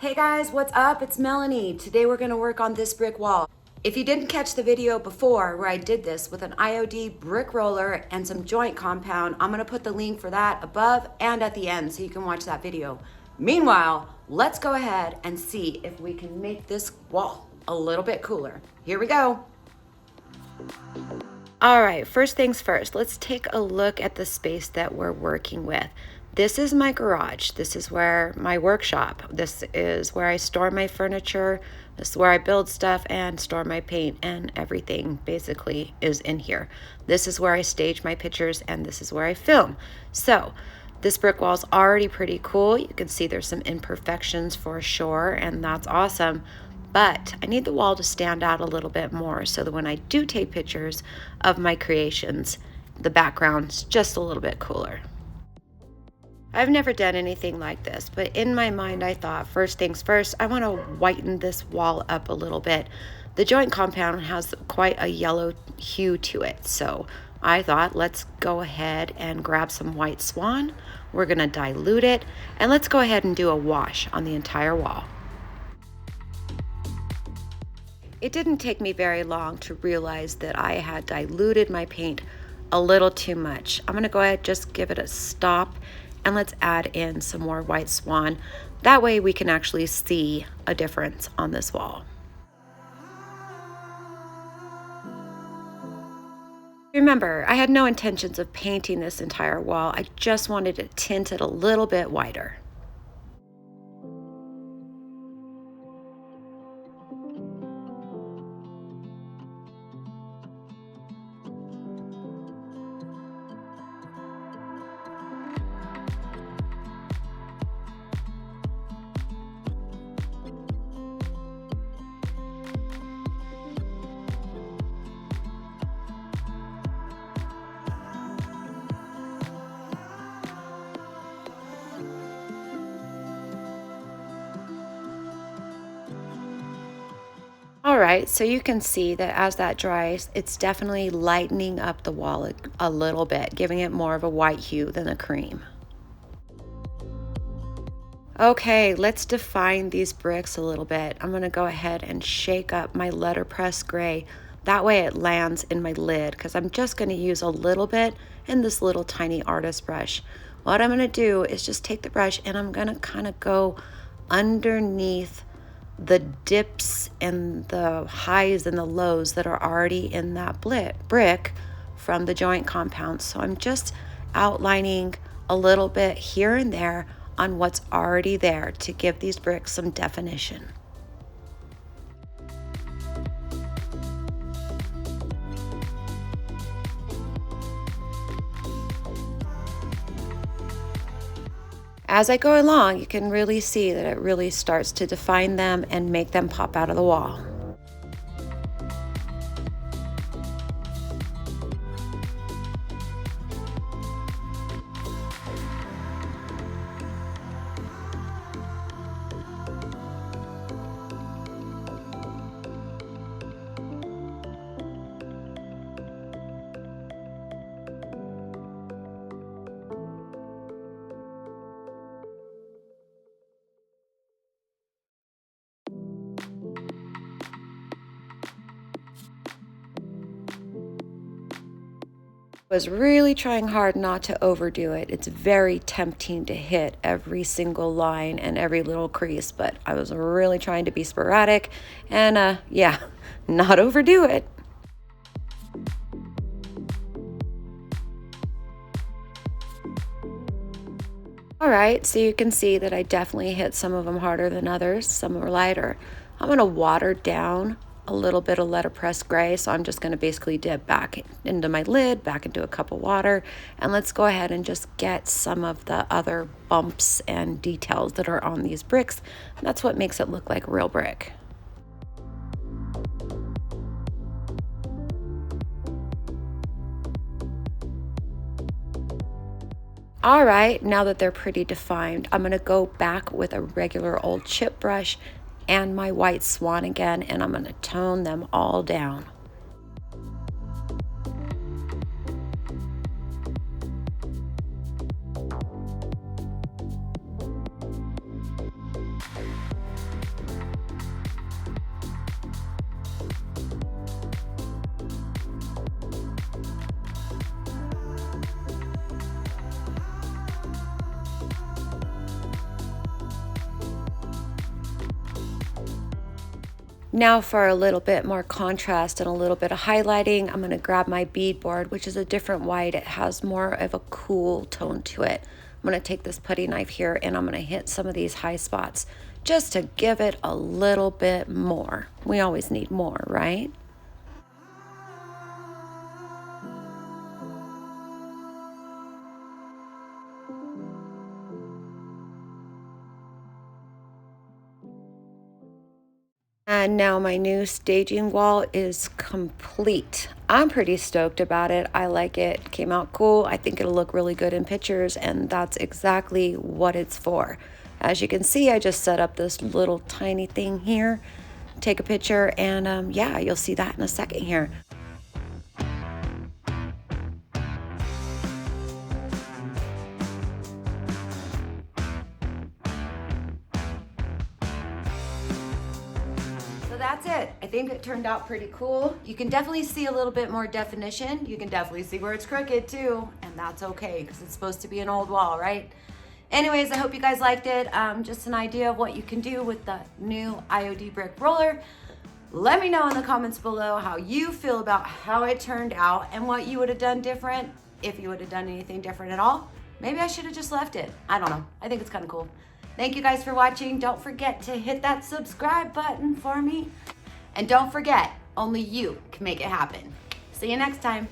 Hey guys, what's up? It's Melanie. Today we're gonna work on this brick wall. If you didn't catch the video before where I did this with an IOD brick roller and some joint compound, I'm gonna put the link for that above and at the end so you can watch that video. Meanwhile, let's go ahead and see if we can make this wall a little bit cooler. Here we go. All right, first things first, let's take a look at the space that we're working with. This is my garage. This is where my workshop. This is where I store my furniture. This is where I build stuff and store my paint, and everything basically is in here. This is where I stage my pictures, and this is where I film. So this brick wall is already pretty cool. You can see there's some imperfections for sure, and that's awesome. But I need the wall to stand out a little bit more so that when I do take pictures of my creations, the background's just a little bit cooler. I've never done anything like this, but in my mind I thought, first things first, I want to whiten this wall up a little bit. The joint compound has quite a yellow hue to it, so I thought, let's go ahead and grab some white swan. We're going to dilute it, and let's go ahead and do a wash on the entire wall. It didn't take me very long to realize that I had diluted my paint a little too much. I'm gonna go ahead, just give it a stop, and let's add in some more white swan. That way we can actually see a difference on this wall. Remember, I had no intentions of painting this entire wall. I just wanted to tint it a little bit whiter. All right, so you can see that as that dries, it's definitely lightening up the wall a little bit, giving it more of a white hue than the cream. Okay, let's define these bricks a little bit. I'm gonna go ahead and shake up my letterpress gray. That way it lands in my lid, because I'm just gonna use a little bit in this little tiny artist brush. What I'm gonna do is just take the brush and I'm gonna kind of go underneath the dips and the highs and the lows that are already in that brick from the joint compound. So I'm just outlining a little bit here and there on what's already there to give these bricks some definition. As I go along, you can really see that it really starts to define them and make them pop out of the wall. Was really trying hard not to overdo it. It's very tempting to hit every single line and every little crease, but I was really trying to be sporadic and yeah, not overdo it. All right, so you can see that I definitely hit some of them harder than others, some are lighter. I'm gonna water down a little bit of letterpress gray, so I'm just gonna basically dip back into my lid, back into a cup of water, and let's go ahead and just get some of the other bumps and details that are on these bricks. And that's what makes it look like real brick. All right, now that they're pretty defined, I'm gonna go back with a regular old chip brush and my white swan again, and I'm gonna tone them all down. Now for a little bit more contrast and a little bit of highlighting, I'm going to grab my bead board, which is a different white. It has more of a cool tone to it. I'm going to take this putty knife here and I'm going to hit some of these high spots just to give it a little bit more. We always need more, right? And now my new staging wall is complete. I'm pretty stoked about it. I like it. It came out cool. I think it'll look really good in pictures, and that's exactly what it's for. As you can see, I just set up this little tiny thing here. Take a picture, and yeah, you'll see that in a second here. So that's it. I think it turned out pretty cool. You can definitely see a little bit more definition. You can definitely see where it's crooked too, and that's okay because it's supposed to be an old wall, right? Anyways, I hope you guys liked it. Just an idea of what you can do with the new IOD brick roller. Let me know in the comments below how you feel about how it turned out and what you would have done different, if you would have done anything different at all. Maybe I should have just left it. I don't know. I think it's kind of cool. Thank you guys for watching. Don't forget to hit that subscribe button for me. And don't forget, only you can make it happen. See you next time.